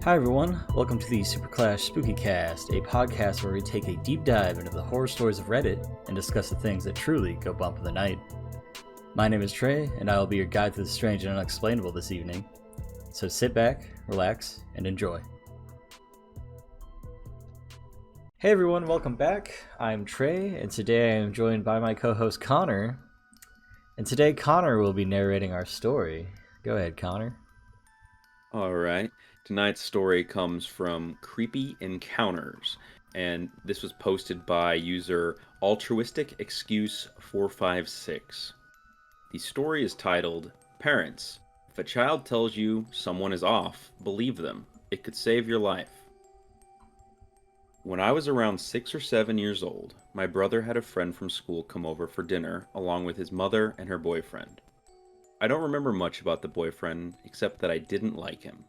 Hi everyone, welcome to the SuperClashBros, a podcast where we take a deep dive into the horror stories of Reddit and discuss the things that truly go bump in the night. My name is Trey, and I will be your guide through the strange and unexplainable this evening. So sit back, relax, and enjoy. Hey everyone, welcome back. I'm Trey, and today I am joined by my co-host Connor. And today Connor will be narrating our story. Go ahead, Connor. All right. Tonight's story comes from Creepy Encounters, and this was posted by user Altruistic Excuse 456. The story is titled, Parents, if a child tells you someone is off, believe them. It could save your life. When I was around 6 or 7 years old, my brother had a friend from school come over for dinner along with his mother and her boyfriend. I don't remember much about the boyfriend, except that I didn't like him.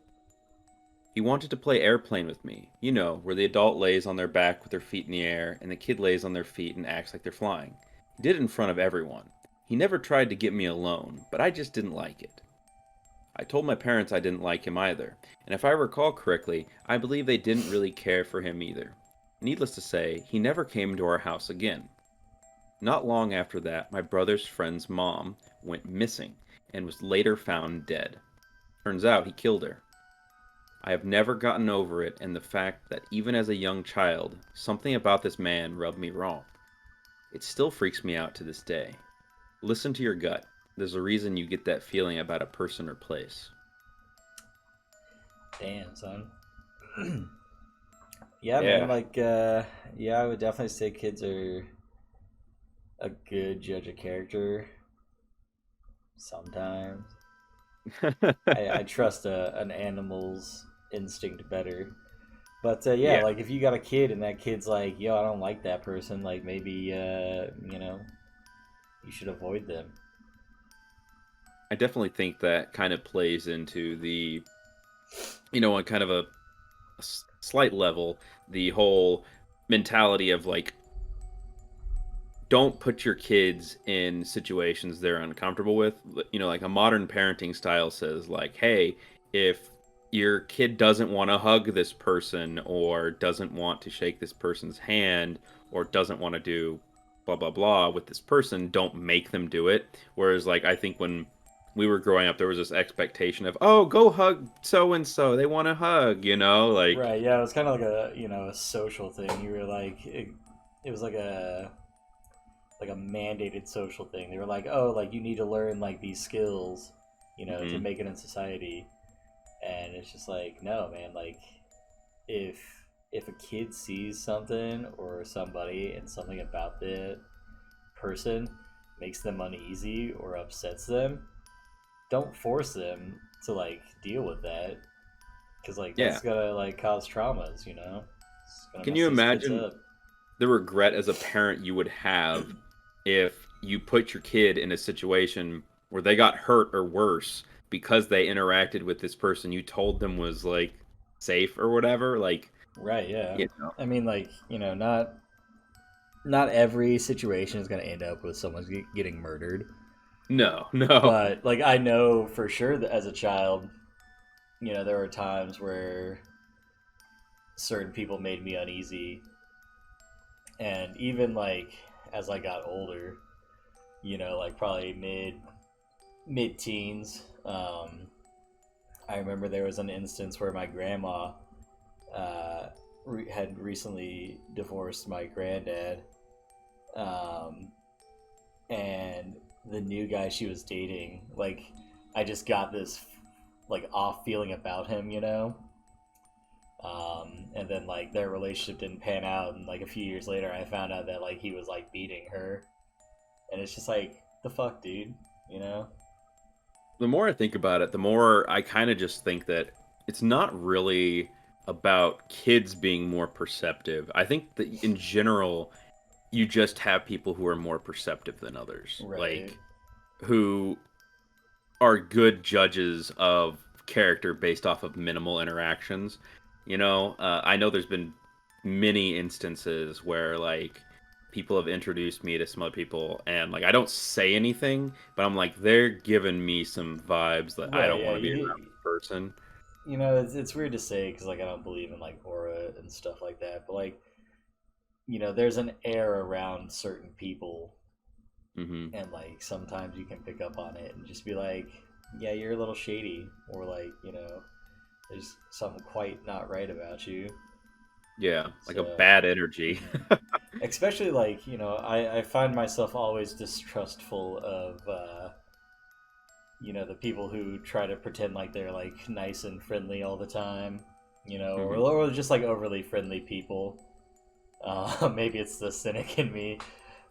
He wanted to play airplane with me, you know, where the adult lays on their back with their feet in the air and the kid lays on their feet and acts like they're flying. He did it in front of everyone. He never tried to get me alone, but I just didn't like it. I told my parents I didn't like him either, and if I recall correctly, I believe they didn't really care for him either. Needless to say, he never came to our house again. Not long after that, my brother's friend's mom went missing and was later found dead. Turns out he killed her. I have never gotten over it and the fact that even as a young child, something about this man rubbed me wrong. It still freaks me out to this day. Listen to your gut. There's a reason you get that feeling about a person or place. Damn, son. Man, I would definitely say kids are a good judge of character. Sometimes. I trust an animal's instinct better. But Yeah. like if you got a kid and that kid's like, yo, I don't like that person, like maybe, you should avoid them. I definitely think that kind of plays into the, on kind of a slight level, the whole mentality of like, don't put your kids in situations they're uncomfortable with. Like a modern parenting style says, like, hey, if your kid doesn't want to hug this person or doesn't want to shake this person's hand or doesn't want to do blah, blah, blah with this person, don't make them do it. Whereas, like, I think when we were growing up, there was this expectation of, oh, go hug so-and-so. They want to hug, like... Right, yeah, it was kind of like a social thing. You were like, it was like a mandated social thing. They were like, oh, like you need to learn like these skills, to make it in society. And it's just like, no, man, like if a kid sees something or somebody and something about the person makes them uneasy or upsets them, don't force them to like deal with that, because like Yeah. that's gonna like cause traumas, Can you imagine the regret as a parent you would have if you put your kid in a situation where they got hurt or worse because they interacted with this person you told them was like safe or whatever? Like, right, yeah. I mean, like, not every situation is going to end up with someone getting murdered. No. But like I know for sure that as a child, there were times where certain people made me uneasy. And even like as I got older, like probably mid-teens, I remember there was an instance where my grandma had recently divorced my granddad, and the new guy she was dating, like I just got this like off feeling about him, and then like their relationship didn't pan out, and like a few years later I found out that like he was like beating her, and it's just like, the fuck, dude, The more I think about it, the more I kind of just think that it's not really about kids being more perceptive. I think that in general, you just have people who are more perceptive than others. Right. Like, who are good judges of character based off of minimal interactions. I know there's been many instances where, like, people have introduced me to some other people, and, like, I don't say anything, but I'm like, they're giving me some vibes that I don't want to be around this person. you know, it's weird to say because like I don't believe in like aura and stuff like that, but like you know, there's an air around certain people, and like sometimes you can pick up on it and just be like, yeah, you're a little shady, or like you know, there's something quite not right about you. Yeah, like a So, bad energy. especially like you know, I find myself always distrustful of you know the people who try to pretend like they're like nice and friendly all the time, you know, or just like overly friendly people. Maybe it's the cynic in me,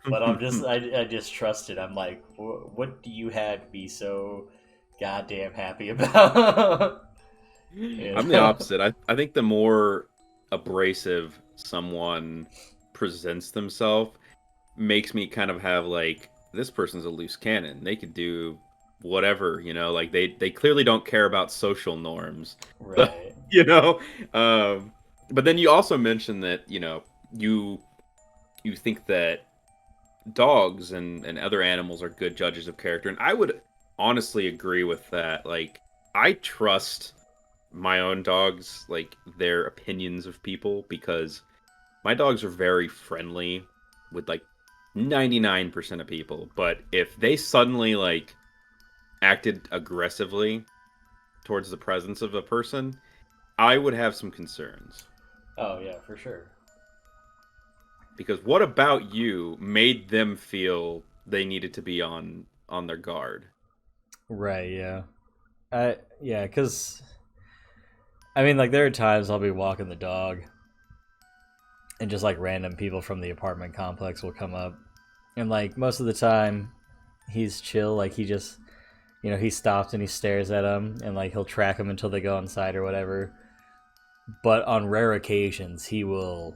but I just trust it. I'm like, what do you have to be so goddamn happy about? You I'm the know? opposite. I think the more abrasive someone presents themselves makes me kind of have like, this person's a loose cannon. They could do whatever, like they clearly don't care about social norms. So, Right. you know, but then you also mentioned that, you think that dogs and other animals are good judges of character, and I would honestly agree with that. Like, I trust my own dogs, like their opinions of people, because my dogs are very friendly with like 99% of people, but if they suddenly like acted aggressively towards the presence of a person, I would have some concerns. Oh yeah, for sure. Because what about you made them feel they needed to be on their guard? Right. Yeah. Yeah, because I mean, like there are times I'll be walking the dog, and just like random people from the apartment complex will come up, and like most of the time, he's chill. Like he just, you know, he stops and he stares at them, and like he'll track them until they go inside or whatever. But on rare occasions, he will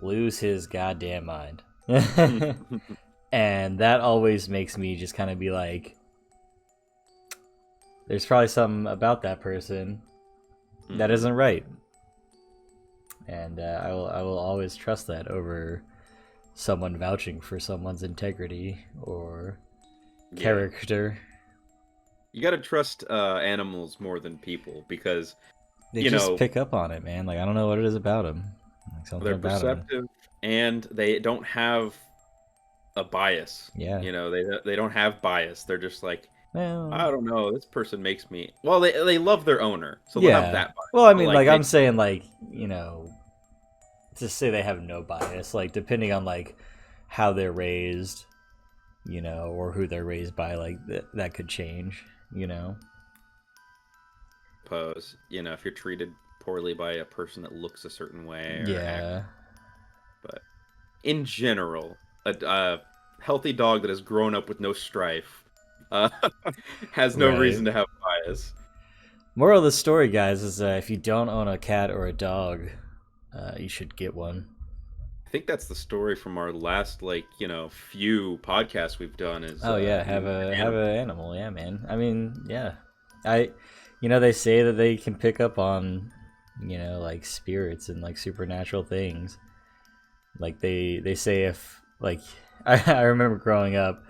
lose his goddamn mind. And that always makes me just kind of be like, there's probably something about that person that isn't right. And I will always trust that over someone vouching for someone's integrity or character. You got to trust animals more than people, because They just pick up on it, man. Like I don't know what it is about them. Like something they're about them. perceptive and they don't have a bias. Yeah. They don't have bias. They're just like, Well, I don't know, this person makes me. Well, they love their owner, so they'll have yeah. that bias. Well, I But, mean, like like they, I'm saying, like you know, to say they have no bias, like depending on like how they're raised, you know, or who they're raised by, like that could change, you know. suppose, if you're treated poorly by a person that looks a certain way or Yeah. acts, but in general, a healthy dog that has grown up with no strife uh, has no Right. reason to have bias. Moral of the story, guys, is if you don't own a cat or a dog, you should get one. I think that's the story from our last, like, few podcasts we've done. Is Oh yeah, have an animal. Yeah, man. I mean, yeah. You know, they say that they can pick up on, you know, like spirits and like supernatural things. Like they say if like I remember growing up,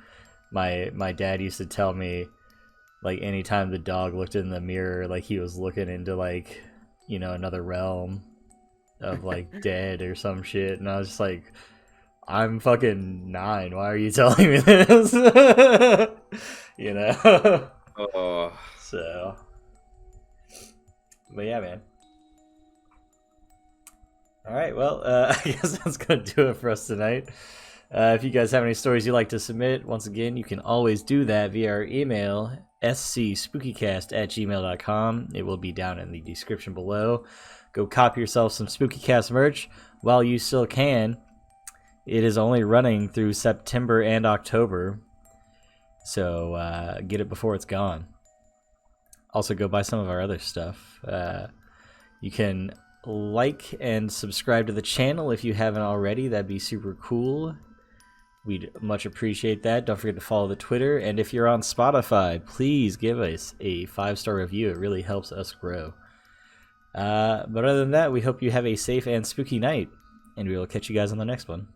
my dad used to tell me like anytime the dog looked in the mirror, like he was looking into like, you know, another realm of like dead or some shit, and I was just like, I'm fucking 9. Why are you telling me this? You know. Oh, So, but yeah, man. All right, well, I guess that's gonna do it for us tonight. If you guys have any stories you'd like to submit, once again, you can always do that via our email, scspookycast@gmail.com. It will be down in the description below. Go copy yourself some SpookyCast merch while you still can. It is only running through September and October, so get it before it's gone. Also, go buy some of our other stuff. You can like and subscribe to the channel if you haven't already. That'd be super cool. We'd much appreciate that. Don't forget to follow the Twitter. And if you're on Spotify, please give us a 5-star review. It really helps us grow. But other than that, we hope you have a safe and spooky night. And we will catch you guys on the next one.